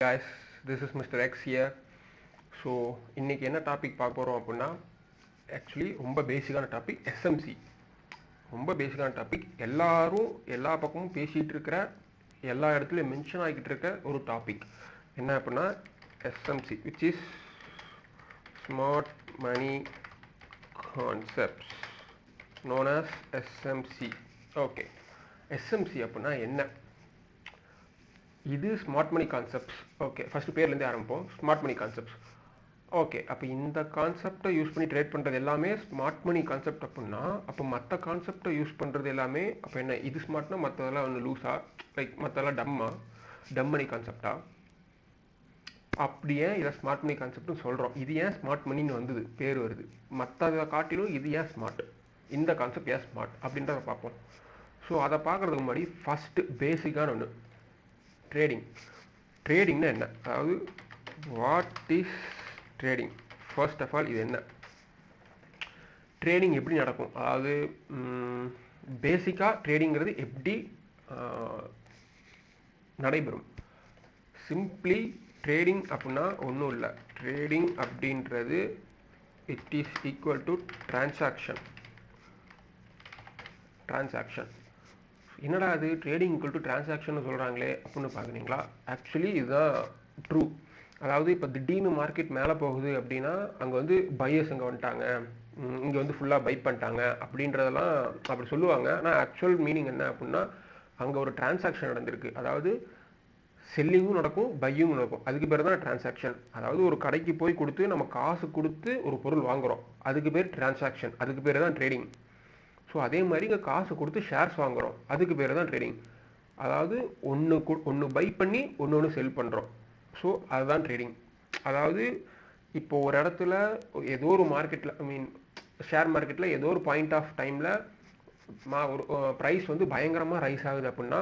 guys, this is Mr. X here. So இன்றைக்கி என்ன topic பார்க்க போகிறோம் அப்படின்னா ஆக்சுவலி ரொம்ப பேசிக்கான டாபிக் எஸ்எம்சி. ரொம்ப பேசிக்கான டாபிக், எல்லாரும் எல்லா பக்கமும் பேசிகிட்டு இருக்கிற, எல்லா இடத்துலையும் மென்ஷன் ஆகிக்கிட்டு இருக்க ஒரு டாபிக் என்ன அப்படின்னா SMC, which is smart money concepts known as SMC. Okay, SMC அப்படின்னா என்ன? இது smart money concepts. Okay, first பேர்லேருந்தே ஆரம்பிப்போம். Smart money concepts. ஓகே, அப்போ இந்த கான்செப்டை யூஸ் பண்ணி ட்ரேட் பண்ணுறது எல்லாமே ஸ்மார்ட் மணி கான்செப்ட் அப்படின்னா, அப்போ மற்ற கான்செப்டை யூஸ் பண்ணுறது எல்லாமே அப்போ என்ன? இது ஸ்மார்ட்னா மற்றதெல்லாம் ஒன்று லூஸா, லைக் மற்றதெல்லாம் டம் மணி கான்செப்டா? அப்படியே இதை ஸ்மார்ட் மணி கான்செப்ட்னு சொல்கிறோம். இது ஏன் ஸ்மார்ட் மணின்னு வந்தது, பேர் வருது? மற்றதை காட்டிலும் இது ஏன் ஸ்மார்ட், இந்த கான்செப்ட் ஏன் ஸ்மார்ட் அப்படின்றத பார்ப்போம். ஸோ அதை பார்க்குறதுக்கு முன்னாடி ஃபஸ்ட்டு பேசிக்கான ஒன்று, ட்ரேடிங்னா என்ன? அதாவது what is trading? First of all இது என்ன? ட்ரேடிங் எப்படி நடக்கும்? அதாவது பேசிக்காக ட்ரேடிங்கிறது எப்படி நடைபெறும்? சிம்பிளி ட்ரேடிங் அப்படின்னா ஒன்றும் இல்லை. ட்ரேடிங் அப்படின்றது it is equal to transaction. என்னடா அது ட்ரேடிங் ஈக்குவல் டு டிரான்சாக்ஷன் சொல்கிறாங்களே அப்படின்னு பார்க்குறீங்களா? ஆக்சுவலி இதுதான் ட்ரூ. அதாவது இப்போ திடீர்னு மார்க்கெட் மேலே போகுது அப்படின்னா அங்கே வந்து பையர்ஸ் அங்கே வந்துட்டாங்க, இங்கே வந்து ஃபுல்லாக பை பண்ணிட்டாங்க அப்படின்றதெல்லாம் அப்படி சொல்லுவாங்க. ஆனால் ஆக்சுவல் மீனிங் என்ன அப்படின்னா, அங்கே ஒரு டிரான்சாக்ஷன் நடந்திருக்கு. அதாவது செல்லிங்கும் நடக்கும், பையும் நடக்கும். அதுக்கு பேர் தான் டிரான்சாக்ஷன். அதாவது ஒரு கடைக்கு போய் கொடுத்து நம்ம காசு கொடுத்து ஒரு பொருள் வாங்குகிறோம், அதுக்கு பேர் டிரான்சாக்ஷன், அதுக்கு பேர் தான் ட்ரேடிங். ஸோ அதே மாதிரி இங்கே காசு கொடுத்து ஷேர்ஸ் வாங்குகிறோம், அதுக்கு பேர் தான் ட்ரேடிங். அதாவது ஒன்று பை பண்ணி ஒன்று செல் பண்ணுறோம். ஸோ அதுதான் ட்ரேடிங். அதாவது இப்போது ஒரு இடத்துல ஏதோ ஒரு மார்க்கெட்டில், ஷேர் மார்க்கெட்டில் ஏதோ ஒரு பாயிண்ட் ஆஃப் டைமில் ஒரு ப்ரைஸ் வந்து பயங்கரமாக ரைஸ் ஆகுது அப்படின்னா,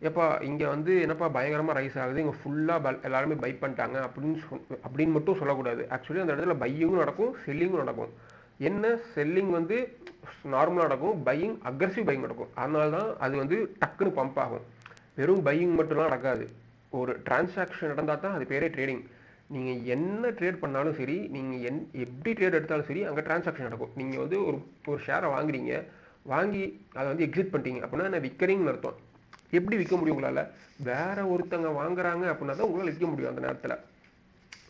எப்பா இங்கே வந்து என்னப்பா பயங்கரமாக ரைஸ் ஆகுது, இங்கே ஃபுல்லாக எல்லாருமே பை பண்ணிட்டாங்க அப்படின்னு மட்டும் சொல்லக்கூடாது. ஆக்சுவலி அந்த இடத்துல பையிங்கும் நடக்கும், செல்லிங்கும் நடக்கும். என்ன, செல்லிங் வந்து நார்மலாக நடக்கும், பையிங் அக்ரெசிவ் பையிங் நடக்கும். அதனால தான் அது வந்து டக்குன்னு பம்ப் ஆகும். வெறும் பையிங் மட்டும்லாம் நடக்காது, ஒரு டிரான்சாக்ஷன் நடந்தால் தான் அது பேரே ட்ரேடிங். நீங்கள் என்ன ட்ரேட் பண்ணாலும் சரி, நீங்கள் எப்படி ட்ரேட் எடுத்தாலும் சரி, அங்கே டிரான்சாக்ஷன் நடக்கும். நீங்கள் வந்து ஒரு ஷேரை வாங்குறீங்க, வாங்கி அதை வந்து எக்ஸிட் பண்ணிட்டீங்க அப்படின்னா என்ன, விற்கிறீங்கன்னு அர்த்தம். எப்படி விற்க முடியும் உங்களால்? வேறு ஒருத்தங்க வாங்குறாங்க அப்படின்னா தான் உங்களால் விற்க முடியும் அந்த நேரத்தில்.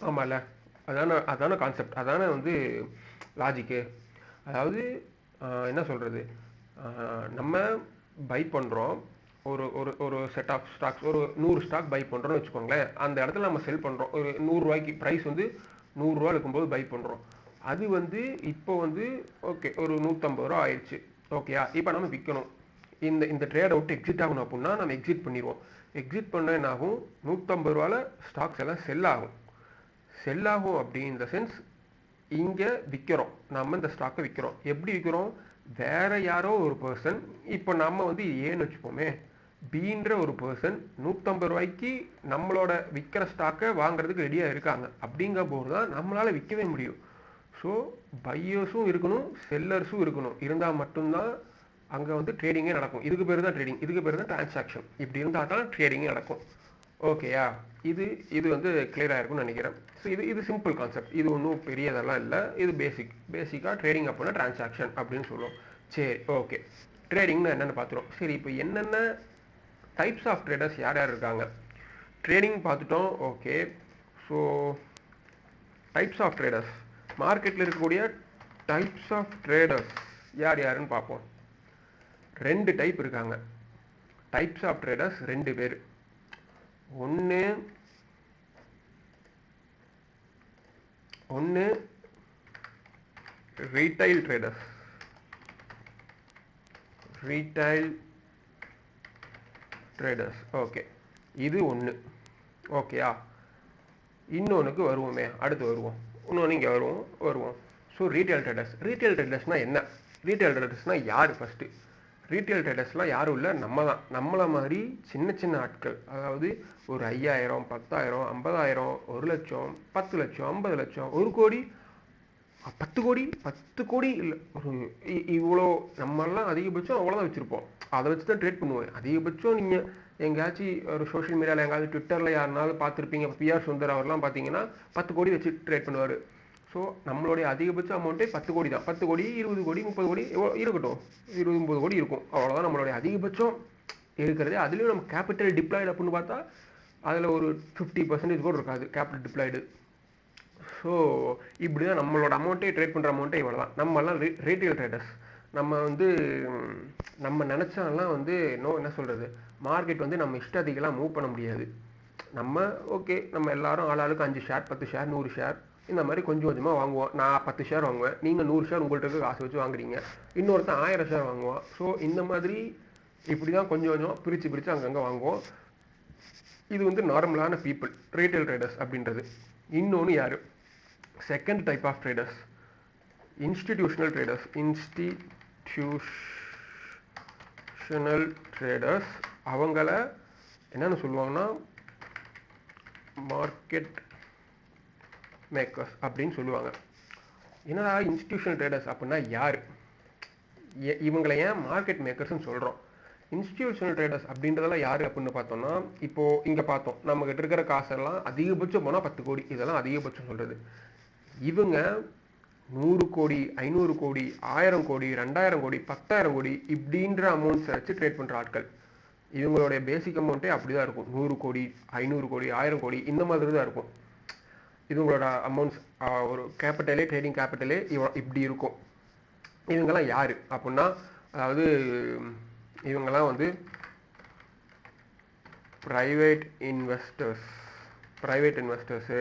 ஆமாம்ல, அதான கான்செப்ட், அதான வந்து லாஜிக்கு. அதாவது என்ன சொல்கிறது, நம்ம பை பண்ணுறோம், ஒரு செட் ஆஃப் ஸ்டாக்ஸ், ஒரு 100 ஸ்டாக் பை பண்ணுறோன்னு வச்சுக்கோங்களேன். அந்த இடத்துல நம்ம செல் பண்ணுறோம், ஒரு 100 ரூபாய்க்கு ப்ரைஸ் வந்து 100 ரூபா இருக்கும்போது பை பண்ணுறோம். அது வந்து இப்போ வந்து ஓகே ஒரு 150 ரூபா ஆயிடுச்சு. ஓகேயா, இப்போ நம்ம விற்கணும். இந்த ட்ரேடை விட்டு எக்ஸிட் ஆகணும் அப்படின்னா நம்ம எக்ஸிட் பண்ணிடுவோம். எக்ஸிட் பண்ண என்ன ஆகும், 150 ரூபாவில் ஸ்டாக்ஸ் எல்லாம் செல் ஆகும். அப்படி இந்த சென்ஸ் இங்கே விற்கிறோம், நம்ம இந்த ஸ்டாக்கை விற்கிறோம். எப்படி விற்கிறோம்? வேறு யாரோ ஒரு பர்சன், இப்போ நம்ம வந்து ஏன்னு வச்சுப்போமே, பீன்ற ஒரு பர்சன் 150 ரூபாய்க்கு நம்மளோட விற்கிற ஸ்டாக்கை வாங்குறதுக்கு ரெடியாக இருக்காங்க. அப்படிங்கிற போது தான் நம்மளால் விற்கவே முடியும். ஸோ பையர்ஸும் இருக்கணும், செல்லர்ஸும் இருக்கணும். இருந்தால் மட்டும்தான் அங்கே வந்து ட்ரேடிங்கே நடக்கும். இதுக்கு பேர் தான் ட்ரேடிங், இதுக்கு பேர் தான் டிரான்சாக்ஷன். இப்படி இருந்தால் தான் ட்ரேடிங்கே நடக்கும். ஓகேயா, இது வந்து கிளியராக இருக்கும்னு நினைக்கிறேன். ஸோ இது சிம்பிள் கான்செப்ட், இது ஒன்றும் பெரியதெல்லாம் இல்லை. இது பேசிக்காக ட்ரேடிங் அப்படின்னா டிரான்சாக்ஷன் அப்படின்னு சொல்லுவோம். சரி, ஓகே, ட்ரேடிங்னா என்னென்னு பார்த்துருவோம். சரி, இப்போ என்னென்ன டைப்ஸ் ஆஃப் ட்ரேடர்ஸ் யார் இருக்காங்க? ட்ரேடிங் பார்த்துட்டோம். Okay, so types of traders, மார்க்கெட்டில் இருக்கக்கூடிய டைப்ஸ் ஆஃப் ட்ரேடர்ஸ் யாருன்னு பார்ப்போம். 2 டைப் இருக்காங்க. டைப்ஸ் ஆஃப் ட்ரேடர்ஸ் 2 பேர். ஒன்று ரீட்டைல் ட்ரேடர்ஸ். ஓகே, இது ஒன்று. ஓகேயா, இன்னொன்றுக்கு வருவோமே, அடுத்து வருவோம். இன்னொன்று இங்கே வருவோம். ஸோ ரீட்டைல் ட்ரேடர்ஸ்னால் என்ன? ரீட்டைல் ட்ரேடர்ஸ்னால் யார்? ஃபஸ்ட்டு ரீட்டைல் ட்ரேடர்ஸ்லாம் யாரும் இல்லை, நம்ம தான். நம்மளை மாதிரி சின்ன ஆட்கள். அதாவது ஒரு 5000, 10,000, 50,000, 1 லட்சம், 10 லட்சம், 50 லட்சம், 1 கோடி, 10 கோடி இல்லை, ஒரு இவ்வளோ நம்மளாம் அதிகபட்சம் அவ்வளோதான் வச்சுருப்போம். அதை வச்சு தான் ட்ரேட் பண்ணுவேன். அதிகபட்சம் நீங்கள் எங்கேயாச்சும் ஒரு சோஷியல் மீடியாவில் எங்கேயாவது ட்விட்டரில் யாருனாலும் பார்த்துருப்பீங்க. பிஆர் சுந்தர் அவர்லாம் பார்த்தீங்கன்னா 10 கோடி வச்சு ட்ரேட் பண்ணுவார். ஸோ நம்மளுடைய அதிகபட்ச அமௌண்ட்டே 10 கோடி தான். 10 கோடி 20 கோடி 30 கோடி இருக்கட்டும், 20-30 கோடி இருக்கும், அவ்வளோதான் நம்மளுடைய அதிகபட்சம் இருக்கிறதே. அதுலேயும் நம்ம கேபிட்டல் டிப்ளாய்டு அப்படின்னு பார்த்தா அதில் ஒரு 50% கூட இருக்காது கேபிட்டல் டிப்ளாய்டு. ஸோ இப்படி தான் நம்மளோட அமௌண்ட்டே ட்ரேட் பண்ணுற அமௌண்ட்டே இவ்வளோ தான். நம்மலாம் ரீட்டெயில் ட்ரேடர்ஸ். நம்ம வந்து நம்ம நினச்சாலாம் வந்து என்ன சொல்கிறது, மார்க்கெட் வந்து நம்ம இஷ்டத்துக்கெல்லாம் மூவ் பண்ண முடியாது. நம்ம ஓகே, நம்ம எல்லாரும் ஆளாளுக்கு 5 ஷேர் 10 ஷேர் 100 ஷேர் இந்த மாதிரி கொஞ்சம் கொஞ்சமாக வாங்குவோம். நான் 10 ஷேர் வாங்குவேன், நீங்கள் 100 ஷேர் உங்கள்கிட்ட இருக்க காசு வச்சு வாங்குறீங்க, இன்னொருத்தன் 1000 ஷேர் வாங்குவான். ஸோ இந்த மாதிரி இப்படி தான் கொஞ்சம் கொஞ்சம் பிரித்து அங்கங்கே வாங்குவோம். இது வந்து நார்மலான பீப்புள், ரீட்டெயில் ட்ரேடர்ஸ் அப்படின்றது. இன்னொன்று யார், second type of traders, institutional traders. Institutional traders அவங்கள என்னென்னு சொல்லுவாங்கன்னா மார்க்கெட் மேக்கர்ஸ் அப்படின்னு சொல்லுவாங்க. என்னடா இன்ஸ்டிடியூஷனல் ட்ரேடர்ஸ் அப்படின்னா யார், இவங்களை ஏன் மார்க்கெட் மேக்கர்ஸ்ன்னு சொல்கிறோம்? இன்ஸ்டிடியூஷனல் ட்ரேடர்ஸ் அப்படின்றதெல்லாம் யார் அப்படின்னு பார்த்தோம்னா, இப்போது இங்கே பார்த்தோம் நம்மக்கிட்ட இருக்கிற காசெல்லாம் அதிகபட்சம் போனால் 10 கோடி, இதெல்லாம் அதிகபட்சம் சொல்கிறது. இவங்க 100 கோடி 500 கோடி 1000 கோடி 2000 கோடி 10,000 கோடி இப்படின்ற அமௌண்ட்ஸை வச்சு ட்ரேட் பண்ணுற ஆட்கள். இவங்களுடைய பேசிக் அமௌண்ட்டே அப்படி தான் இருக்கும். 100 கோடி 500 கோடி 1000 கோடி இந்த மாதிரி தான் இருக்கும். இவங்களோட அமௌண்ட்ஸ் ஒரு கேபிட்டலே, ட்ரேடிங் கேபிட்டலே இப்படி இருக்கும். இவங்கெல்லாம் யார் அப்படின்னா, அதாவது இவங்கெல்லாம் வந்து ப்ரைவேட் இன்வெஸ்டர்ஸு,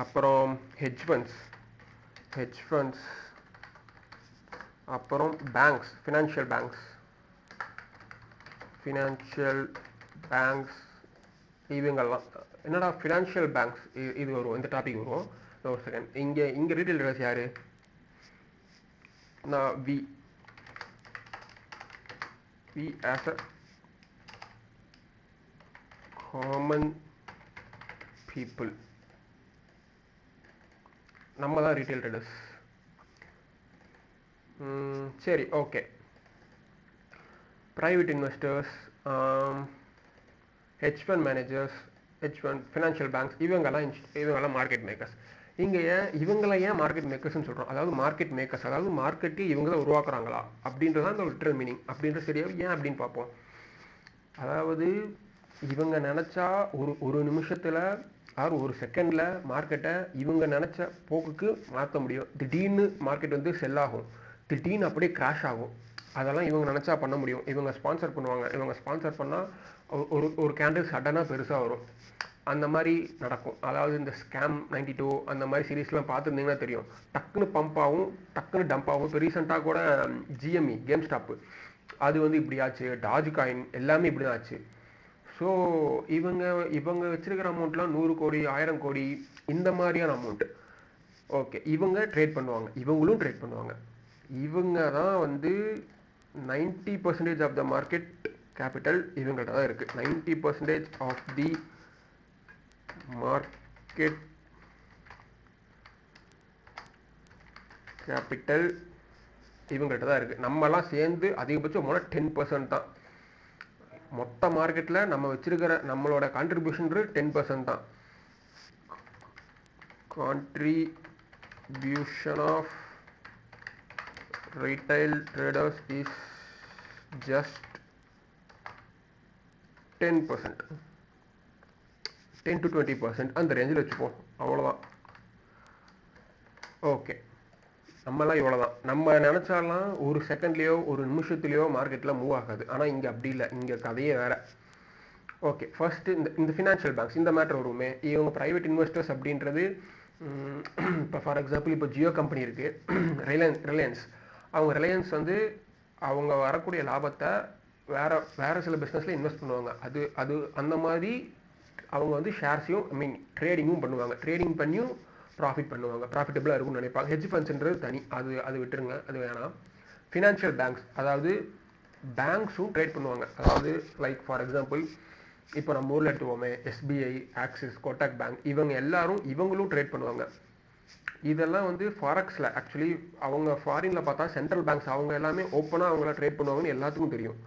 அப்புறம் ஹெட்ஜ் ஃபண்ட்ஸ், அப்புறம் பேங்க்ஸ், ஃபினான்ஷியல் பேங்க்ஸ் இவங்கெல்லாம். என்னடா ஃபினான்ஷியல் பேங்க்ஸ், இது வரும், இந்த டாபிக் வரும். ஒரு செகண்ட். இங்கே ரீட்டெயில் ட்ரேடர்ஸ் யார்? நான் we as a common people நம்ம தான் ரீட்டெயில் ட்ரேடர்ஸ். சரி, okay. Private investors, hedge fund managers, financial banks இவங்கெல்லாம் மார்க்கெட் மேக்கர்ஸ். இவங்களை ஏன் மார்க்கெட் மேக்கர்ஸ்ன்னு சொல்கிறோம்? அதாவது மார்க்கெட் மேக்கர்ஸ், அதாவது மார்க்கெட்டே இவங்க தான் உருவாக்குறாங்களா அப்படின்றதான் இந்த லிட்டரல் மீனிங். அப்படின்ற சரியா ஏன் அப்படின்னு பார்ப்போம். அதாவது இவங்க நினச்சா ஒரு நிமிஷத்தில் ஒரு செகண்டில் மார்க்கெட்டை இவங்க நினச்ச போக்குக்கு மாற்ற முடியும். திடீர்னு மார்க்கெட் வந்து செல் ஆகும், திடீர்னு அப்படியே கிராஷ் ஆகும். அதெல்லாம் இவங்க நினச்சா பண்ண முடியும். இவங்க ஸ்பான்சர் பண்ணுவாங்க. இவங்க ஸ்பான்சர் பண்ணால் ஒரு கேண்டில் சடனாக பெருசாக வரும். அந்த மாதிரி நடக்கும். அதாவது இந்த ஸ்கேம் 92 அந்த மாதிரி சீரீஸ்லாம் பார்த்துருந்தீங்கன்னா தெரியும். டக்குன்னு பம்ப் ஆகும், டக்குன்னு டம்ப் ஆகும். இப்போ ரீசெண்டாக கூட GME கேம் ஸ்டாப்பு அது வந்து இப்படி ஆச்சு. டாஜ் காயின் எல்லாமே இப்படி தான் ஆச்சு. ஸோ இவங்க வச்சிருக்கிற அமௌண்ட்லாம் 100 கோடி 1000 கோடி இந்த மாதிரியான அமௌண்ட்டு. ஓகே, இவங்க ட்ரேட் பண்ணுவாங்க, இவங்களும் ட்ரேட் பண்ணுவாங்க. இவங்க தான் வந்து 90% ஆஃப் த மார்க்கெட் கேபிட்டல் இவங்கள்ட்ட தான் இருக்குது. 90% ஆஃப் தி மார்க்கெட் கேபிட்டல் இவங்கள்ட்ட தான் இருக்குது. நம்மலாம் சேர்ந்து அதிகபட்சம் 10% தான். மொத்த மார்க்கெட்டில் நம்ம வச்சிருக்கிற நம்மளோட கான்ட்ரிபியூஷன் 10% தான். Contribution of retail traders is just 10%, 10 to 20% அந்த ரேஞ்சில் வச்சுப்போம். அவ்வளோதான். ஓகே, நம்மலாம் இவ்வளோ தான். நம்ம நினச்சாலாம் ஒரு செகண்ட்லேயோ ஒரு நிமிஷத்துலேயோ மார்க்கெட்டில் மூவ் ஆகாது. ஆனால் இங்கே அப்படி இல்லை, இங்கே கதையே வேறு. ஓகே, ஃபஸ்ட்டு இந்த ஃபினான்ஷியல் பேங்க்ஸ் இந்த மேட்ரு வருமே. இவங்க ப்ரைவேட் இன்வெஸ்டர்ஸ் அப்படின்றது இப்போ ஃபார் எக்ஸாம்பிள் இப்போ ஜியோ கம்பெனி இருக்குது, ரிலையன்ஸ். அவங்க ரிலையன்ஸ் வந்து அவங்க வரக்கூடிய லாபத்தை வேறு சில பிஸ்னஸில் இன்வெஸ்ட் பண்ணுவாங்க. அது அந்த மாதிரி அவங்க வந்து ஷேர்ஸையும் ட்ரேடிங்கும் பண்ணுவாங்க. ட்ரேடிங் பண்ணியும் ப்ராஃபிட் பண்ணுவாங்க, ப்ராஃபிட்டபிளாக இருக்கும்னு நினைப்பாங்க. ஹெட்ஜ் ஃபண்ட்ஸ்ன்றது தனி, அது விட்டுருங்க, அது வேணாம். ஃபினான்ஷியல் பேங்க்ஸ், அதாவது பேங்க்ஸும் ட்ரேட் பண்ணுவாங்க. அதாவது லைக் ஃபார் எக்ஸாம்பிள் இப்போ நம்ம ஊரில் எடுத்துவோமே, SBI, ஆக்சிஸ், கோட்டாக் பேங்க், இவங்களும் ட்ரேட் பண்ணுவாங்க. இதெல்லாம் வந்து ஃபாரெக்ஸில் ஆக்சுவலி அவங்க ஃபாரினில் பார்த்தா சென்ட்ரல் பேங்க்ஸ் அவங்க எல்லாமே ஓப்பனாக அவங்கள ட்ரேட் பண்ணுவாங்கன்னு எல்லாத்துக்கும் தெரியும்.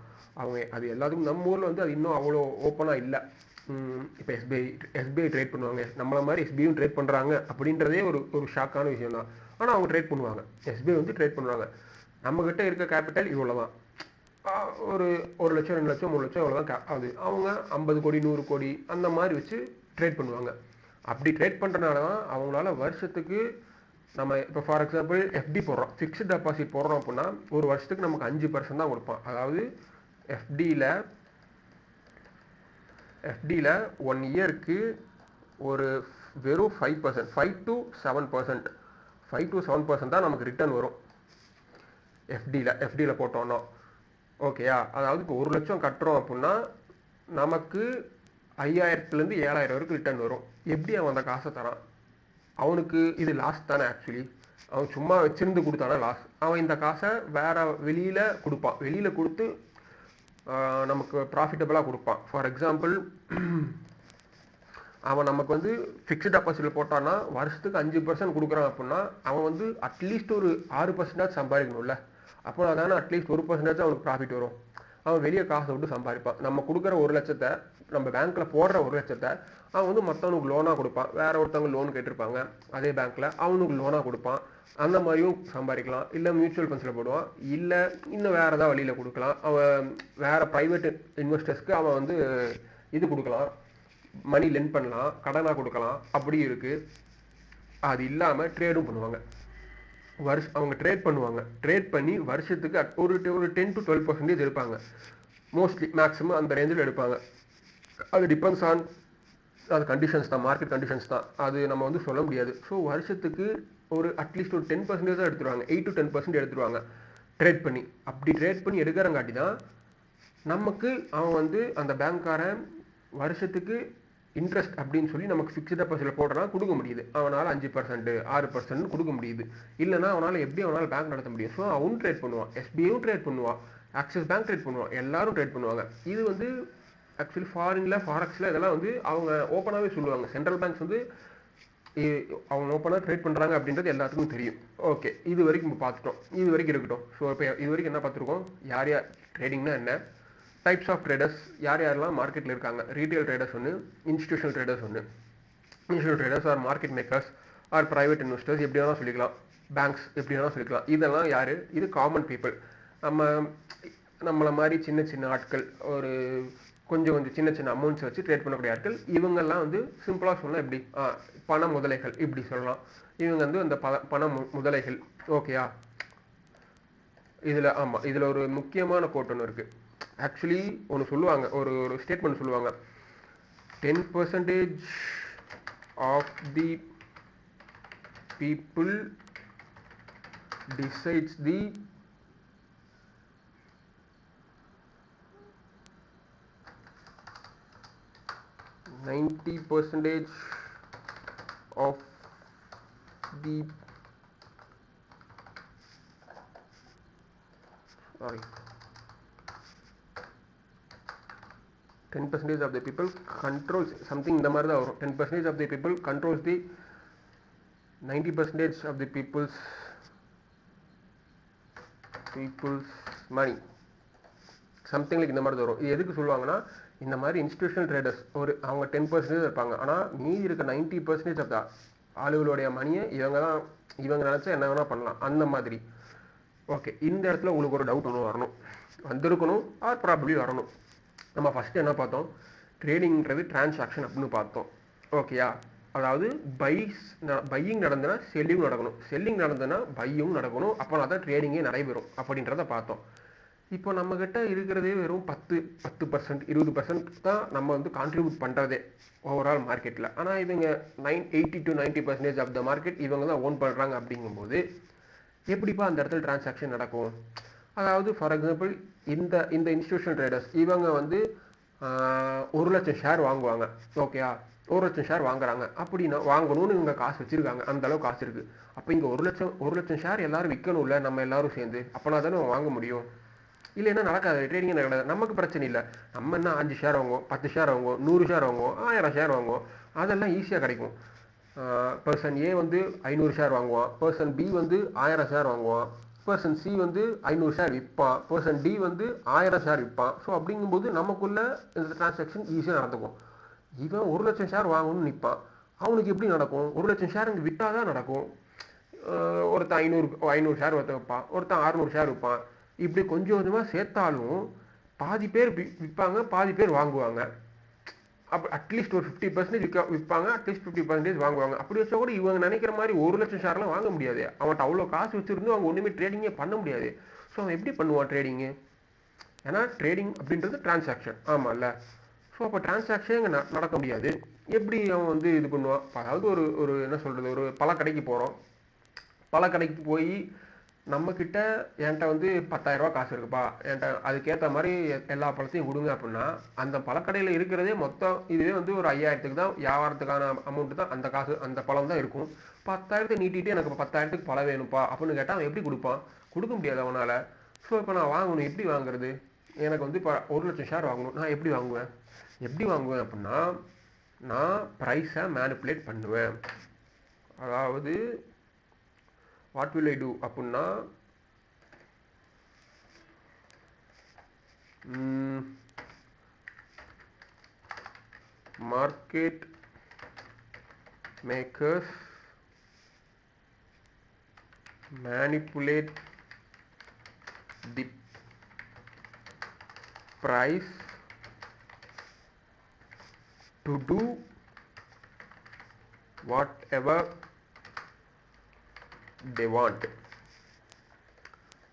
அவங்க அது எல்லாத்துக்கும் நம்ம ஊரில் வந்து அது இன்னும் அவ்வளோ ஓப்பனாக இல்லை. இப்போ எஸ்பிஐ ட்ரேட் பண்ணுவாங்க, நம்மள மாதிரி எஸ்பிஐயும் ட்ரேட் பண்ணுறாங்க அப்படின்றதே ஒரு ஒரு ஷாக்கான விஷயம் தான். ஆனால் அவங்க ட்ரேட் பண்ணுவாங்க, எஸ்பிஐ வந்து ட்ரேட் பண்ணுவாங்க. நம்மக்கிட்ட இருக்க கேபிட்டல் இவ்வளோ தான், ஒரு 1 லட்சம் 2 லட்சம் 3 லட்சம் இவ்வளோதான் ஆகுது. அவங்க 50 கோடி 100 கோடி அந்த மாதிரி வச்சு ட்ரேட் பண்ணுவாங்க. அப்படி ட்ரேட் பண்ணுறனால தான் அவங்களால வருஷத்துக்கு நம்ம இப்போ ஃபார் எக்ஸாம்பிள் எஃப்டி போடுறோம், ஃபிக்ஸ்டு டெபாசிட் போடுறோம் அப்படின்னா ஒரு வருஷத்துக்கு நமக்கு 5% தான் கொடுப்பான். அதாவது எஃப்டியில் 1 இயருக்கு ஒரு வெறும் 5%, 5 to 7% தான் நமக்கு ரிட்டர்ன் வரும் எஃப்டியில் போட்டோன்னா. ஓகேயா? அதாவது இப்போ 1 லட்சம் கட்டுறோம் அப்படின்னா நமக்கு 5000லேருந்து 7000 வரைக்கும் ரிட்டர்ன் வரும். எப்படி அவன் அந்த காசை தரான்? அவனுக்கு இது லாஸ் தானே. ஆக்சுவலி அவன் சும்மா வச்சிருந்து கொடுத்தானா லாஸ். அவன் இந்த காசை வேற வெளியில் கொடுப்பான், வெளியில் கொடுத்து நமக்கு ப்ராஃபிட்டபுளாக கொடுப்பான். ஃபார் எக்ஸாம்பிள் அவன் நமக்கு வந்து ஃபிக்ஸ்டு டெபாசிட்டில் போட்டான்னா வருஷத்துக்கு 5% கொடுக்குறான் அப்படின்னா அவன் வந்து அட்லீஸ்ட் ஒரு 6% சம்பாதிக்கணும்ல. அப்போ அதான அட்லீஸ்ட் 1% அவனுக்கு ப்ராஃபிட் வரும். அவன் வெளியே காசை விட்டு சம்பாதிப்பான். நம்ம கொடுக்குற 1 லட்சத்தை, நம்ம பேங்க்கில் போடுற 1 லட்சத்தை அவன் வந்து மற்றவனுக்கு லோனாக கொடுப்பான். வேற ஒருத்தவங்க லோன் கேட்டிருப்பாங்க அதே பேங்க்கில், அவனுக்கு லோனாக கொடுப்பான். அந்த மாதிரியும் சம்பாதிக்கலாம். இல்லை மியூச்சுவல் ஃபண்ட்ஸில் போடுவான், இல்லை இன்னும் வேறு ஏதாவது வழியில் கொடுக்கலாம். அவன் வேறு ப்ரைவேட் இன்வெஸ்டர்ஸ்க்கு அவன் வந்து இது கொடுக்கலாம், மணி லெண்ட் பண்ணலாம், கடனாக கொடுக்கலாம். அப்படி இருக்குது. அது இல்லாமல் ட்ரேடும் பண்ணுவாங்க. அவங்க ட்ரேட் பண்ணுவாங்க. ட்ரேட் பண்ணி வருஷத்துக்கு ஒரு 10 to 12% எடுப்பாங்க. மோஸ்ட்லி மேக்ஸிமம் அந்த ரேஞ்சில் எடுப்பாங்க. அது டிபெண்ட்ஸ் ஆன் அது கண்டிஷன்ஸ் தான், மார்க்கெட் கண்டிஷன்ஸ் தான். அது நம்ம வந்து சொல்ல முடியாது. ஸோ வருஷத்துக்கு ஒரு அட்லீஸ்ட் ஒரு 10% தான் எடுத்துருவாங்க, 8 to 10% எடுத்துருவாங்க ட்ரேட் பண்ணி. அப்படி ட்ரேட் பண்ணி எடுக்கிறங்காட்டி தான் நமக்கு அவன் வந்து அந்த பேங்க்காரன் வருஷத்துக்கு இன்ட்ரெஸ்ட் அப்படின்னு சொல்லி நமக்கு ஃபிக்ஸ்டு டெபாசிட்டில் போடுறான் கொடுக்க முடியுது. அவனால் 5% 6% கொடுக்க முடியுது. இல்லைனா அவனால் எப்படி அவனால் பேங்க் நடத்த முடியும்? ஸோ அவனும் ட்ரேட் பண்ணுவான், எஸ்பிஐயும் ட்ரேட் பண்ணுவான், ஆக்சிஸ் பேங்க் ட்ரேட் பண்ணுவான், எல்லாரும் ட்ரேட் பண்ணுவாங்க. இது வந்து ஆக்சுவலி ஃபாரினில் ஃபாரெக்ஸில் இதெல்லாம் வந்து அவங்க ஓப்பனாகவே சொல்லுவாங்க. சென்ட்ரல் பேங்க்ஸ் வந்து அவங்க ஓப்பனாக ட்ரேட் பண்ணுறாங்க அப்படின்றது எல்லாத்துக்கும் தெரியும். ஓகே, இது வரைக்கும் நம்ம பார்த்துட்டோம், இது வரைக்கும் இருக்கட்டும். ஸோ இப்போ இது வரைக்கும் என்ன பார்த்துருக்கோம்? யார் யார் ட்ரேடிங்னா என்ன, டைப்ஸ் ஆஃப் ட்ரேடர்ஸ், யார் யாரெல்லாம் மார்க்கெட்டில் இருக்காங்க. ரீட்டைல் ட்ரேடர்ஸ் ஒன்று, இன்ஸ்டிடியூஷனல் ட்ரேடர்ஸ் ஒன்று. Institutional traders or market makers or private investors எப்படி வேணால் சொல்லிக்கலாம், பேங்க்ஸ் எப்படி வேணால் சொல்லிக்கலாம். இதெல்லாம் யார்? இது காமன் பீப்புள். நம்மளை மாதிரி சின்ன சின்ன ஆட்கள், ஒரு கொஞ்சம் சின்ன சின்ன அமௌண்ட்ஸ் வச்சு ட்ரேட் பண்ணக்கூடிய ஆட்கள். இவங்கெல்லாம் வந்து சிம்பிளாக சொன்னால் எப்படி பண முதலைகள் இப்படி சொல்லலாம். இவங்க வந்து அந்த பண முதலைகள். ஓகேயா? இதில் ஆமாம், இதில் ஒரு முக்கியமான கோட் ஒன்று இருக்குது. ஆக்சுவலி ஒன்று சொல்லுவாங்க, ஒரு ஸ்டேட்மெண்ட் சொல்லுவாங்க. 10% of the people decides the 90% of the 10% of the people controls something. இந்த மாதிரி தான் வரும். 10% of the people controls the 90% of the people's money. Something like இந்த மாதிரி வரும். இது எதுக்கு சொல்லுவாங்கன்னா, இந்த மாதிரி இன்ஸ்டிடியூஷனல் ட்ரேடர்ஸ் அவங்க 10% இருப்பாங்க. ஆனால் மீதி இருக்க 90% ஆஃப் த ஆளுகளுடைய மணியை இவங்க நினச்சா என்ன வேணால் பண்ணலாம், அந்த மாதிரி. ஓகே, இந்த இடத்துல உங்களுக்கு ஒரு டவுட் ஒன்று வந்திருக்கணும் ஆர் ப்ராபப்ளி வரணும். நம்ம ஃபஸ்ட்டு என்ன பார்த்தோம்? ட்ரேடிங்கிறது டிரான்சாக்ஷன் அப்படின்னு பார்த்தோம். ஓகேயா? அதாவது பையிங் நடந்ததுன்னா செல்லிங் நடக்கணும், செல்லிங் நடந்ததுன்னா பையும் நடக்கணும். அப்போ தான் ட்ரேடிங்கே நடைபெறும் அப்படின்றத பார்த்தோம். இப்போ நம்மக்கிட்ட இருக்கிறதே வெறும் 10% 20% தான் நம்ம வந்து கான்ட்ரிபியூட் பண்ணுறதே ஓவரால் மார்க்கெட்டில். ஆனால் இவங்க 80 to 90% ஆஃப் த மார்க்கெட் இவங்க தான் ஓன் பண்ணுறாங்க. அப்படிங்கும்போது எப்படிப்பா அந்த இடத்துல டிரான்சாக்ஷன் நடக்கும்? அதாவது ஃபார் எக்ஸாம்பிள் இந்த இன்ஸ்டிடியூஷனல் ட்ரேடர்ஸ் இவங்க வந்து 1 லட்சம் ஷேர் வாங்குவாங்க. ஓகேயா? 1 லட்சம் ஷேர் வாங்குறாங்க அப்படின்னா, வாங்கணும்னு இவங்க காசு வச்சுருக்காங்க, அந்தளவு காசு இருக்குது. அப்போ இங்கே 1 லட்சம் ஷேர் எல்லோரும் விற்கணும்ல, நம்ம எல்லோரும் சேர்ந்து. அப்போனா தானே வாங்க முடியும். இல்லைன்னா நடக்காது, ட்ரேடிங்கே நடக்காது. நமக்கு பிரச்சனை இல்லை. நம்ம என்ன 5 ஷேர் வாங்குவோம், 10 ஷேர் வாங்குவோம், 100 ஷேர் வாங்குவோம், 1000 ஷேர் வாங்குவோம். அதெல்லாம் ஈஸியாக கிடைக்கும். பர்சன் ஏ வந்து 500 ஷேர் வாங்குவான், பர்சன் பி வந்து 1000 ஷேர் வாங்குவான், பர்சன் சி வந்து 500 ஷேர் விற்பான், பர்சன் டி வந்து 1000 ஷேர் விற்பான். ஸோ அப்படிங்கும்போது நமக்குள்ள இந்த டிரான்சாக்ஷன் ஈஸியாக நடந்துக்கும். இவன் 1,00,000 ஷேர் வாங்கணும்னு நிற்பான், அவனுக்கு எப்படி நடக்கும்? 1,00,000 ஷேர் இங்கே விற்றா தான் நடக்கும். ஒருத்தன் 500 ஷேர் ஒருத்தன் வைப்பான், ஒருத்தன் 600 ஷேர் விற்பான். இப்படி கொஞ்சம் கொஞ்சமாக சேர்த்தாலும் பாதி பேர் விற்பாங்க, பாதி பேர் வாங்குவாங்க. அப்போ அட்லீஸ்ட் ஒரு 50% விற்பாங்க, அட்லீஸ்ட் 50% வாங்குவாங்க. அப்படி வச்சா கூட இவங்க நினைக்கிற மாதிரி 1,00,000 ஷேர்லாம் வாங்க முடியாது. அவன்கிட்ட அவ்வளோ காசு வச்சுருந்து அவங்க ஒன்றுமே ட்ரேடிங்கே பண்ண முடியாது. ஸோ அவன் எப்படி பண்ணுவான் ட்ரேடிங்கு? ஏன்னா ட்ரேடிங் அப்படின்றது டிரான்சாக்ஷன், ஆமாம்ல. ஸோ அப்போ டிரான்சாக்ஷன் இங்கே நடக்க முடியாது. எப்படி அவன் வந்து இது பண்ணுவான்? அதாவது ஒரு என்ன சொல்கிறது, ஒரு பழக்கடைக்கு போகிறோம். பழக்கடைக்கு போய் நம்மக்கிட்ட என்கிட்ட வந்து 10,000 ரூபா காசு இருக்குப்பா, என்கிட்ட அதுக்கேற்ற மாதிரி எல்லா பழத்தையும் கொடுங்க அப்படின்னா, அந்த பழக்கடையில் இருக்கிறதே மொத்தம் இதுவே வந்து ஒரு 5,000க்கு தான் வியாபாரத்துக்கான அமௌண்ட்டு தான் அந்த காசு, அந்த பழம் தான் இருக்கும். 10,000 நீட்டிட்டு எனக்கு 10,000க்கு பழம் வேணும்ப்பா அப்படின்னு கேட்டால் அவன் எப்படி கொடுப்பான்? கொடுக்க முடியாது அவனால். ஸோ இப்போ நான் வாங்கணும், எப்படி வாங்குறது? எனக்கு வந்து இப்போ 1,00,000 ஷேர் வாங்கணும், நான் எப்படி வாங்குவேன்? எப்படி வாங்குவேன் அப்படின்னா, நான் ப்ரைஸை மேனிப்புலேட் பண்ணுவேன். அதாவது வாட் வில் ஐ டூ அப்படின்னா, market makers manipulate the price to do whatever they want.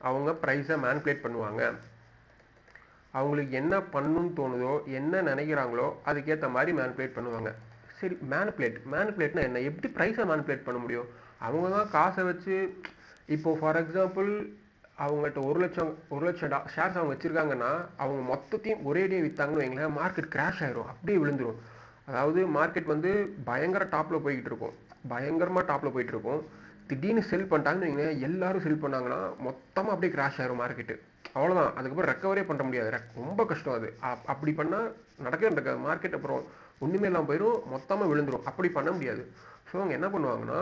அவங்க ப்ரைஸை மேனிப்புலேட் பண்ணுவாங்க. அவங்களுக்கு என்ன பண்ணணும்னு தோணுதோ, என்ன நினைக்கிறாங்களோ அதுக்கேற்ற மாதிரி மேனிப்புலேட் பண்ணுவாங்க. சரி, மேனிப்புலேட்னா என்ன? எப்படி ப்ரைஸை மேனிப்புலேட் பண்ண முடியும்? அவங்க தான் காசை வச்சு, இப்போது ஃபார் எக்ஸாம்பிள் அவங்கள்ட்ட 1,00,000 ஷேர்ஸ் அவங்க வச்சுருக்காங்கன்னா, அவங்க மொத்தத்தையும் ஒரேடியே விற்றாங்கன்னு வைங்களேன், மார்க்கெட் கிராஷ் ஆகிரும், அப்படியே விழுந்துடும். அதாவது மார்க்கெட் வந்து பயங்கரமாக டாப்பில் போயிட்டு இருக்கும். திடீர்னு செல் பண்ணிட்டாங்கன்னு வைங்களேன், எல்லாரும் செல் பண்ணாங்கன்னா மொத்தமாக அப்படியே கிராஷ் ஆகிரும் மார்க்கெட்டு. அவ்வளோதான், அதுக்கப்புறம் ரெக்கவரே பண்ண முடியாது, ரொம்ப கஷ்டம் அது. அப்படி பண்ணால் நடக்காது. மார்க்கெட் அப்புறம் ஒன்றுமே இல்லாமல் போயிடும், மொத்தமாக விழுந்துடும். அப்படி பண்ண முடியாது. ஸோ அவங்க என்ன பண்ணுவாங்கன்னா,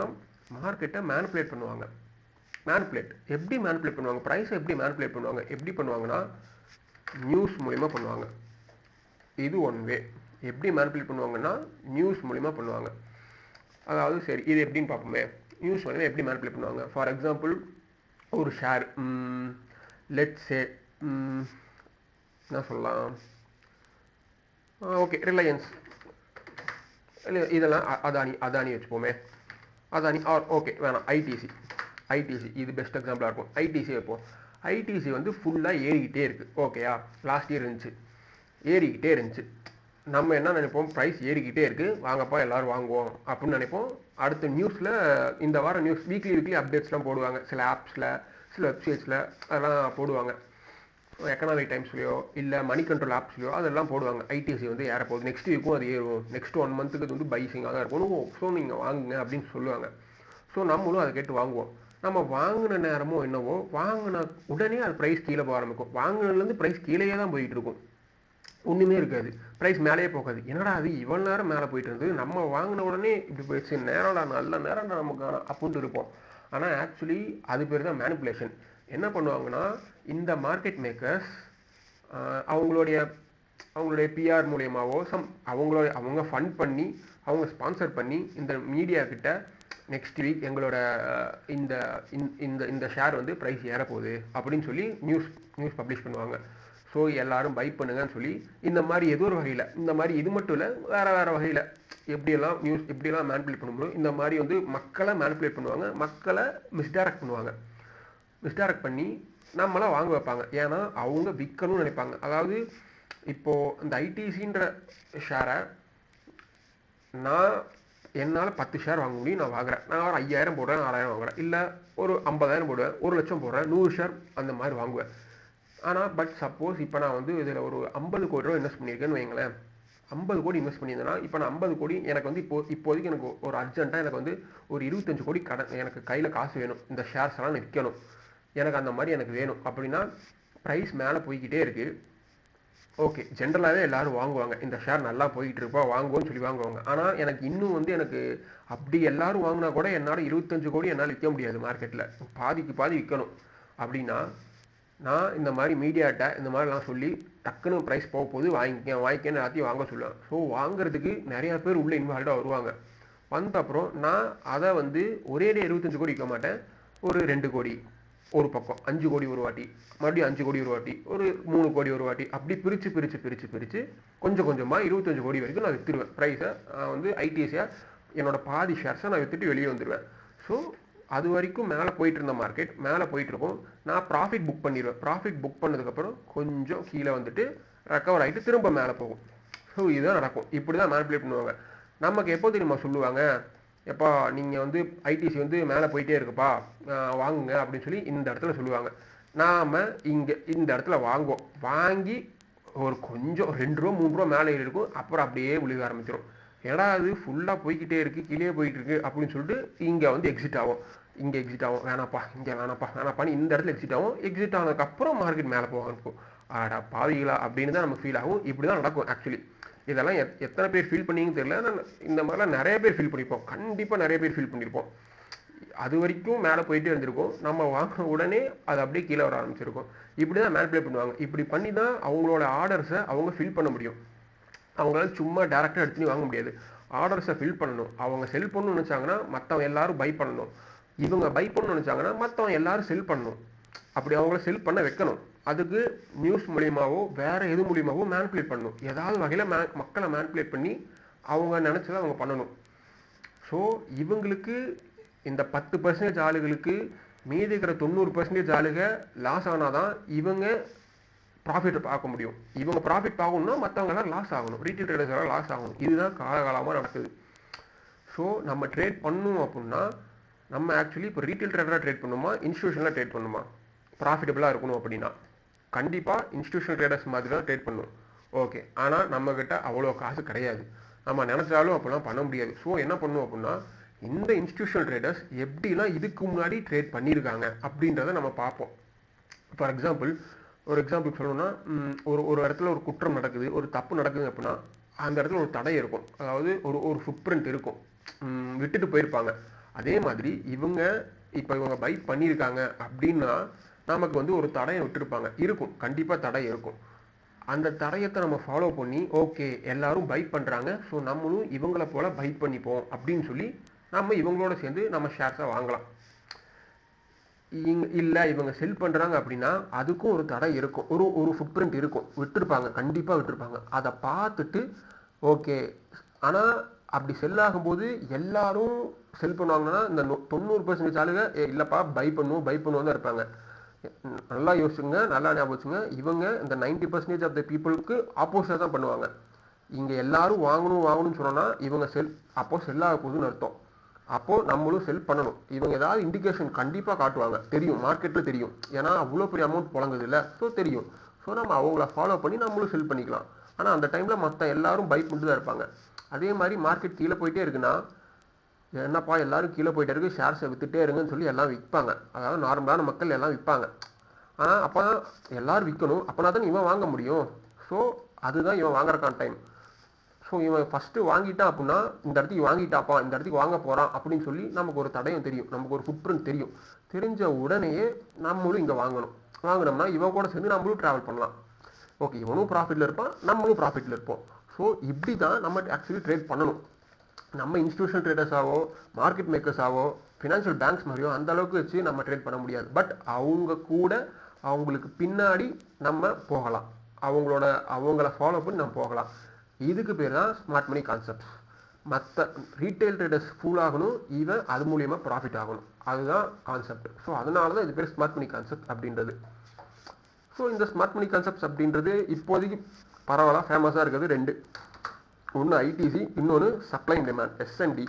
மார்க்கெட்டை மேனிப்புலேட் பண்ணுவாங்க. எப்படி மேனிப்புலேட் பண்ணுவாங்க? ப்ரைஸை எப்படி மேனிப்புலேட் பண்ணுவாங்க? எப்படி பண்ணுவாங்கன்னா, நியூஸ் மூலிமா பண்ணுவாங்க. இது ஒன் வே. எப்படி மேனிப்புலேட் பண்ணுவாங்கன்னா, நியூஸ் மூலிமா பண்ணுவாங்க. அதாவது சரி, இது எப்படின்னு பார்ப்போமே. நியூஸ் மூலிமா எப்படி மேனிப்புலேட் பண்ணுவாங்க? ஃபார் எக்ஸாம்பிள், ஒரு ஷேர் லெட்ஸ் சே என்ன சொல்லலாம், ஓகே, ரிலையன்ஸ், இல்லை இதெல்லாம் அதானி வச்சுப்போமே. அதானி ஓகே வேணாம், ஐடிசி இது பெஸ்ட் எக்ஸாம்பிளாக இருக்கும். ஐடிசி வைப்போம். ஐடிசி வந்து ஃபுல்லாக ஏறிக்கிட்டே இருக்குது. ஓகேயா, லாஸ்ட் இயர் ஏறிக்கிட்டே இருந்துச்சு. நம்ம என்ன நினைப்போம்? ப்ரைஸ் ஏறிக்கிட்டே இருக்குது, வாங்கப்பா எல்லோரும் வாங்குவோம் அப்படின்னு நினைப்போம். அடுத்த நியூஸில் இந்த வாரம் நியூஸ் வீக்லி அப்டேட்ஸ்லாம் போடுவாங்க. சில ஆப்ஸில், சில வெப்சைட்ஸில் அதெல்லாம் போடுவாங்க. எக்கனாமிக் டைம்ஸ்லையோ இல்லை மணி கண்ட்ரோல் ஆப்ஸ்லையோ அதெல்லாம் போடுவாங்க. ஐடிசி வந்து ஏறப்போகுது, நெக்ஸ்ட் வீக்கும் அது ஏறும், நெக்ஸ்ட் 1 மந்த்துக்கு அது வந்து பைசிங்காக தான் இருக்கும், ஸோ நீங்கள் வாங்குங்க அப்படின்னு சொல்லுவாங்க. ஸோ நம்மளும் அதை கேட்டு வாங்குவோம். நம்ம வாங்கின நேரமோ என்னவோ, வாங்கின உடனே அது ப்ரைஸ் கீழே போக ஆரம்பிக்கும். வாங்கினதுலேருந்து ப்ரைஸ் கீழே தான் போயிட்டு இருக்கும், ஒன்றுமே இருக்காது, ப்ரைஸ் மேலேயே போகாது. என்னடா அது இவ்வளோ நேரம் மேலே போயிட்டு இருந்தது, நம்ம வாங்கின உடனே இப்படி போயிடுச்சு, நல்ல நேரம் நமக்கு அப்படின்ட்டு இருப்போம். ஆனால் ஆக்சுவலி அது பேர் தான் மேனிப்புலேஷன். என்ன பண்ணுவாங்கன்னா, இந்த மார்க்கெட் மேக்கர்ஸ் அவங்களுடைய பிஆர் மூலியமாவோ அவங்க ஃபண்ட் பண்ணி, அவங்க ஸ்பான்சர் பண்ணி இந்த மீடியா கிட்ட நெக்ஸ்ட் வீக் எங்களோட இந்த ஷேர் வந்து ப்ரைஸ் ஏறப்போகுது அப்படின்னு சொல்லி நியூஸ் பப்ளிஷ் பண்ணுவாங்க. ஸோ எல்லோரும் பை பண்ணுங்கன்னு சொல்லி, இந்த மாதிரி ஏதோ ஒரு வகையில், இந்த மாதிரி இது மட்டும் இல்லை, வேறு வகையில் எப்படியெல்லாம் மேனிப்புலேட் பண்ண முடியும், இந்த மாதிரி வந்து மக்களை மேனிப்புலேட் பண்ணுவாங்க, மக்களை மிஸ்டைரக்ட் பண்ணி நம்மளாம் வாங்க வைப்பாங்க. ஏன்னா அவங்க விற்கணும்னு நினைப்பாங்க. அதாவது இப்போது இந்த ஐடிசின்ற ஷேரை என்னால் 10 ஷேர் வாங்க முடியும், நான் வாங்குறேன். நான் ஒரு 5,000 போடுறேன், 6,000 வாங்குறேன், இல்லை ஒரு 50,000 போடுவேன், 1,00,000 போடுறேன், 100 ஷேர் அந்த மாதிரி வாங்குவேன். ஆனால் பட் சப்போஸ் இப்போ நான் வந்து இதில் ஒரு 50 கோடி ரூபா இன்வெஸ்ட் பண்ணியிருக்கேன்னு வைங்களேன். 50 கோடி இன்வெஸ்ட் பண்ணியிருந்தேன்னா, இப்போ நான் 50 கோடி எனக்கு வந்து இப்போதைக்கு எனக்கு ஒரு அர்ஜென்ட்டாக எனக்கு வந்து ஒரு 25 கோடி எனக்கு கையில் காசு வேணும், இந்த ஷேர்ஸ் எல்லாம் விற்கணும், எனக்கு அந்த மாதிரி எனக்கு வேணும் அப்படின்னா, ப்ரைஸ் மேலே போய்கிட்டே இருக்குது. ஓகே, ஜென்ரலாகவே எல்லோரும் வாங்குவாங்க, இந்த ஷேர் நல்லா போய்கிட்டு இருப்பா வாங்குவோன்னு சொல்லி வாங்குவாங்க. ஆனால் எனக்கு இன்னும் வந்து எனக்கு அப்படி எல்லோரும் வாங்கினா கூட என்னால் 25 கோடி என்னால் விற்க முடியாது மார்க்கெட்டில், பாதிக்கு பாதி விற்கணும். அப்படின்னா நான் இந்த மாதிரி மீடியாட்ட இந்த மாதிரிலாம் சொல்லி டக்குன்னு ப்ரைஸ் போக போது வாங்கிக்கன்னு எல்லாத்தையும் வாங்க சொல்லுவேன். ஸோ வாங்குறதுக்கு நிறையா பேர் உள்ளே இன்வால்வ்டாக வருவாங்க. வந்த அப்புறம் நான் அதை வந்து ஒரேடியே 25 கோடி விற்க மாட்டேன். ஒரு 2 கோடி ஒரு பக்கம், 5 கோடி ஒரு வாட்டி, மறுபடியும் 5 கோடி ஒரு வாட்டி, ஒரு 3 கோடி ஒரு வாட்டி, அப்படி பிரித்து கொஞ்சம் கொஞ்சமாக 25 கோடி வரைக்கும் நான் விற்றுருவேன். ப்ரைஸை வந்து ஐடிசியாக என்னோட பாதி ஷேர்ஸை நான் விற்றுட்டு வெளியே வந்துடுவேன். ஸோ அது வரைக்கும் மேலே போயிட்டு இருந்த மார்க்கெட் மேலே போயிட்டுருக்கும். நான் ப்ராஃபிட் புக் பண்ணிடுவேன். ப்ராஃபிட் புக் பண்ணதுக்கப்புறம் கொஞ்சம் கீழே வந்துட்டு ரெக்கவர் ஆகிட்டு திரும்ப மேலே போகும். ஸோ இதுதான் நடக்கும். இப்படி தான் மேனிபுலேட் பண்ணுவாங்க. நமக்கு எப்போ தெரியுமா சொல்லுவாங்க, எப்பா நீங்கள் வந்து ஐடிசி வந்து மேலே போயிட்டே இருக்குப்பா வாங்குங்க அப்படின்னு சொல்லி இந்த இடத்துல சொல்லுவாங்க. நாம் இங்கே இந்த இடத்துல வாங்கி ஒரு கொஞ்சம் 2 ரூபா 3 ரூபா மேலே இருக்கும். அப்புறம் அப்படியே விழுக ஆரம்பிச்சிடும். ஏன்னா அது ஃபுல்லாக போய்கிட்டே இருக்குது, கீழே போயிட்டு இருக்கு அப்படின்னு சொல்லிட்டு இங்கே வந்து எக்ஸிட் ஆகும். வேணாப்பா, இங்கே வேணாப்பான்னு இந்த இடத்துல எக்ஸிட் ஆனதுக்கப்புறம் மார்க்கெட் மேலே போக இருக்கும். ஆடா பாவிகளா அப்படின்னு தான் நமக்கு ஃபீல் ஆகும். இப்படி தான் நடக்கும் ஆக்சுவலி. இதெல்லாம் எத்தனை பேர் ஃபீல் பண்ணிங்கன்னு தெரியல. நான் இந்த மாதிரிலாம் நிறைய பேர் ஃபீல் பண்ணியிருப்போம். கண்டிப்பாக நிறைய பேர் ஃபீல் பண்ணியிருப்போம். அது வரைக்கும் மேலே போயிட்டே இருந்திருக்கும். நம்ம வாங்கின உடனே அது அப்படியே கீழே வர ஆரம்பிச்சிருக்கும். இப்படி தான் மேனிபுலேட் பண்ணுவாங்க. இப்படி பண்ணி தான் அவங்களோட ஆர்டர்ஸை அவங்க ஃபில் பண்ண முடியும். அவங்களால சும்மா டேரெக்டாக எடுத்துன்னு வாங்க முடியாது. ஆர்டர்ஸை ஃபில் பண்ணணும். அவங்க செல் பண்ணணும்னு நினச்சாங்கன்னா மற்றவங்க எல்லாரும் பை பண்ணணும். இவங்க பை பண்ணணும்னு நினச்சாங்கன்னா மற்றவங்க எல்லாரும் செல் பண்ணணும். அப்படி அவங்கள செல் பண்ண வைக்கணும். அதுக்கு நியூஸ் மூலியமாகவோ வேறு எது மூலியமாகவோ மேனிபுலேட் பண்ணணும். ஏதாவது வகையில் மக்களை மேனிபுலேட் பண்ணி அவங்க நினச்சதை அவங்க பண்ணணும். ஸோ இவங்களுக்கு இந்த 10% ஆளுகளுக்கு மீதி இருக்கிற 90% ஆளுக லாஸ் ஆனால் தான் இவங்க ப்ராஃபிட்டை பார்க்க முடியும். இவங்க ப்ராஃபிட் பார்க்கணும்னா மற்றவங்களாம் லாஸ் ஆகணும். ரீட்டைல் ட்ரேடர்ஸ் எல்லாம் லாஸ் ஆகணும். இதுதான் காலகாலமாக நடக்குது. ஸோ நம்ம ட்ரேட் பண்ணணும் அப்படின்னா நம்ம ஆக்சுவலி இப்போ ரீட்டைல் ட்ரேடராக ட்ரேட் பண்ணுமா, இன்ஸ்டியூஷனில் ட்ரேட் பண்ணுமா? ப்ராஃபிட்டபுளாக இருக்கணும் அப்படின்னா கண்டிப்பாக இன்ஸ்டியூஷனல் ட்ரேடர்ஸ் மாதிரி தான் ட்ரேட் பண்ணணும். ஓகே, ஆனால் நம்மக்கிட்ட அவ்வளோ காசு கிடையாது. நம்ம நினச்சாலும் அப்படிலாம் பண்ண முடியாது. ஸோ என்ன பண்ணணும் அப்படின்னா இந்த இன்ஸ்டியூஷனல் ட்ரேடர்ஸ் எப்படிலாம் இதுக்கு முன்னாடி ட்ரேட் பண்ணியிருக்காங்க அப்படின்றத நம்ம பார்ப்போம். ஃபார் எக்ஸாம்பிள் சொல்லணும்னா ஒரு இடத்துல ஒரு குற்றம் நடக்குது, ஒரு தப்பு நடக்குது அப்படின்னா அந்த இடத்துல ஒரு தடை இருக்கும். அதாவது ஒரு ஃபுட் பிரிண்ட் இருக்கும், விட்டுட்டு போயிருப்பாங்க. அதே மாதிரி இவங்க பை பண்ணியிருக்காங்க அப்படின்னா நமக்கு வந்து ஒரு தடையை விட்டுருப்பாங்க. இருக்கும், கண்டிப்பாக தடை இருக்கும். அந்த தடையத்தை நம்ம ஃபாலோ பண்ணி ஓகே எல்லாரும் பை பண்ணுறாங்க, ஸோ நம்மளும் இவங்களை போல் பை பண்ணிப்போம் அப்படின்னு சொல்லி நம்ம இவங்களோட சேர்ந்து நம்ம ஷேர்ஸை வாங்கலாம். இல்லை இவங்க செல் பண்ணுறாங்க அப்படின்னா அதுக்கும் ஒரு தடை இருக்கும், ஒரு ஃபுட் பிரிண்ட் இருக்கும், விட்டுருப்பாங்க, கண்டிப்பாக விட்டுருப்பாங்க. அதை பார்த்துட்டு ஓகே. ஆனால் அப்படி செல் ஆகும்போது எல்லாரும் செல் பண்ணுவாங்கன்னா இந்த 90% ஆளுங்க இல்லைப்பா பை பண்ணுவோம் தான் இருப்பாங்க. நல்லா யோசிச்சுங்க, நல்லா ஞாபகம் வச்சுங்க. இவங்க இந்த 90% ஆஃப் த பீப்புளுக்கு ஆப்போசிட்டாக தான் பண்ணுவாங்க. இங்கே எல்லாரும் வாங்கணும்னு சொன்னோன்னா இவங்க செல் ஆக போகுதுன்னு அர்த்தம். அப்போது நம்மளும் செல் பண்ணணும். இவங்க ஏதாவது இண்டிகேஷன் கண்டிப்பாக காட்டுவாங்க, தெரியும், மார்க்கெட்டில் தெரியும். ஏன்னா அவ்வளோ பெரிய அமௌண்ட் புழங்குது இல்லை, ஸோ தெரியும். ஸோ நம்ம அவங்கள ஃபாலோ பண்ணி நம்மளும் செல் பண்ணிக்கலாம். ஆனால் அந்த டைமில் மற்ற எல்லாரும் பை பண்ணிட்டு தான் இருப்பாங்க. அதே மாதிரி மார்க்கெட் கீழே போயிட்டே இருக்குன்னா என்னப்பா எல்லாரும் கீழே போயிட்டே இருக்கு, ஷேர்ஸை விற்றுட்டே இருங்கன்னு சொல்லி எல்லாம் விற்பாங்க. அதாவது நார்மலான மக்கள் எல்லாம் விற்பாங்க. ஆனால் அப்போ தான் எல்லோரும் விற்கணும், அப்போனா தான் இவன் வாங்க முடியும். ஸோ அதுதான் இவன் வாங்குறக்கான டைம். ஸோ இவன் ஃபஸ்ட்டு வாங்கிட்டான் அப்படின்னா இந்த இடத்துக்கு வாங்கிட்டாப்பா, இந்த இடத்துக்கு வாங்க போகிறான் அப்படின்னு சொல்லி நமக்கு ஒரு தடையும் தெரியும், நமக்கு ஒரு ஃபுட் பிரிண்ட் தெரியும். தெரிஞ்ச உடனேயே நம்மளும் இங்கே வாங்கினோம்னா இவன் கூட சேர்ந்து நம்மளும் ட்ராவல் பண்ணலாம். ஓகே, இவனும் ப்ராஃபிட்டில் இருப்பான், நம்மளும் ப்ராஃபிட்டில் இருப்போம். ஸோ இப்படி தான் நம்ம ஆக்சுவலி ட்ரேட் பண்ணணும். நம்ம இன்ஸ்டியூஷனல் ட்ரேடர்ஸாவோ மார்க்கெட் மேக்கர்ஸாவோ ஃபினான்ஷியல் பேங்க்ஸ் மாதிரியோ அந்த அளவுக்கு வச்சு நம்ம ட்ரேட் பண்ண முடியாது. பட் அவங்களுக்கு பின்னாடி நம்ம போகலாம், அவங்கள ஃபாலோ பண்ணி நம்ம போகலாம். இதுக்கு பேர் தான் ஸ்மார்ட் மணி கான்செப்ட். மற்ற ரீட்டைல் ட்ரேடர்ஸ் ஃபுல் ஆகணும், அது மூலியமாக ப்ராஃபிட் ஆகணும், அதுதான் கான்செப்ட். ஸோ அதனால தான் இது பேர் ஸ்மார்ட் மணி கான்செப்ட் அப்படின்றது. ஸோ இந்த ஸ்மார்ட் மணி கான்செப்ட்ஸ் அப்படின்றது இப்போதைக்கு பரவாயில்ல ஃபேமஸாக இருக்கிறது 2. ஒன்று ஐடிசி, இன்னொன்று supply and demand SNT.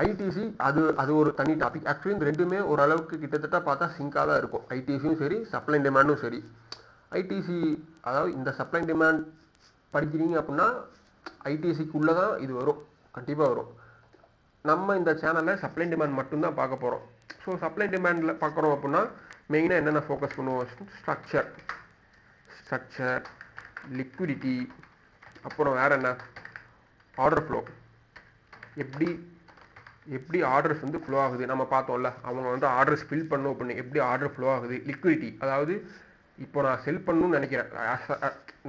ITC அது ஒரு தனி டாபிக். ஆக்சுவலி இந்த ரெண்டுமே ஓரளவுக்கு கிட்டத்தட்ட பார்த்தா சிங்காக தான் இருக்கும். ஐடிசியும் சரி, சப்ளை அண்ட் டிமாண்டும் சரி. ஐடிசி அதாவது இந்த சப்ளை அண்ட் டிமாண்ட் படிக்கிறீங்க அப்படின்னா ஐடிசிக்குள்ளே தான் இது வரும், கண்டிப்பாக வரும். நம்ம இந்த சேனலில் சப்ளை அண்ட் டிமாண்ட் மட்டும்தான் பார்க்க போகிறோம். ஸோ சப்ளை அண்ட் டிமாண்டில் பார்க்குறோம் அப்படின்னா மெயினாக என்னென்ன ஃபோக்கஸ் பண்ணுவோம், ஸ்ட்ரக்சர், லிக்விடிட்டி, அப்புறம் வேறு என்ன, ஆர்டர் ஃப்ளோ, எப்படி எப்படி ஆர்டர்ஸ் வந்து ஃப்ளோ ஆகுது நம்ம பார்த்தோம்ல. அவங்க வந்து ஆர்டர்ஸ் ஃபில் பண்ணணும் அப்படின்னு எப்படி ஆர்டர் ஃப்ளோ ஆகுது. லிக்விடிட்டி, அதாவது இப்போ நான் செல் பண்ணணும்னு நினைக்கிறேன்.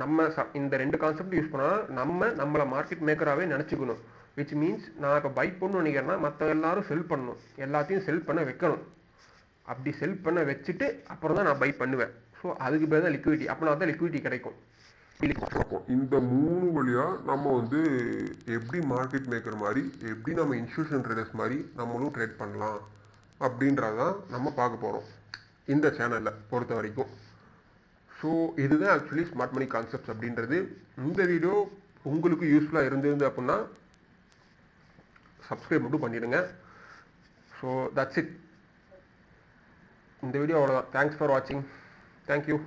நம்ம இந்த 2 கான்செப்ட் யூஸ் பண்ணால் நம்மளை மார்க்கெட் மேக்கராகவே நினச்சிக்கணும். விச் மீன்ஸ் நான் இப்போ பை பண்ணணும்னு நினைக்கிறேன்னா மற்ற எல்லாரும் செல் பண்ணணும், எல்லாத்தையும் செல் பண்ண வைக்கணும். அப்படி செல் பண்ண வச்சுட்டு அப்புறம் தான் நான் பை பண்ணுவேன். ஸோ அதுக்கு பேர் தான் லிக்விடிட்டி. அப்படின்னா தான் லிக்விடிட்டி கிடைக்கும். இந்த 3 வழியா நம்ம வந்து எப்படி மார்க்கெட் மேக்கர் மாதிரி, எப்படி நம்ம இன்ஸ்டியூஷன் ட்ரேடர்ஸ் மாதிரி நம்மளும் ட்ரேட் பண்ணலாம் அப்படின்றதான் நம்ம பார்க்க போகிறோம் இந்த சேனலில் பொறுத்த வரைக்கும். ஸோ இதுதான் ஆக்சுவலி ஸ்மார்ட் மணி கான்செப்ட்ஸ் அப்படின்றது. இந்த வீடியோ உங்களுக்கு யூஸ்ஃபுல்லாக இருந்திருந்து அப்படின்னா சப்ஸ்கிரைப் மட்டும் பண்ணிடுங்க. So that's it. இந்த வீடியோ அவ்வளோதான். தேங்க்ஸ் ஃபார் வாட்சிங். தேங்க்யூ.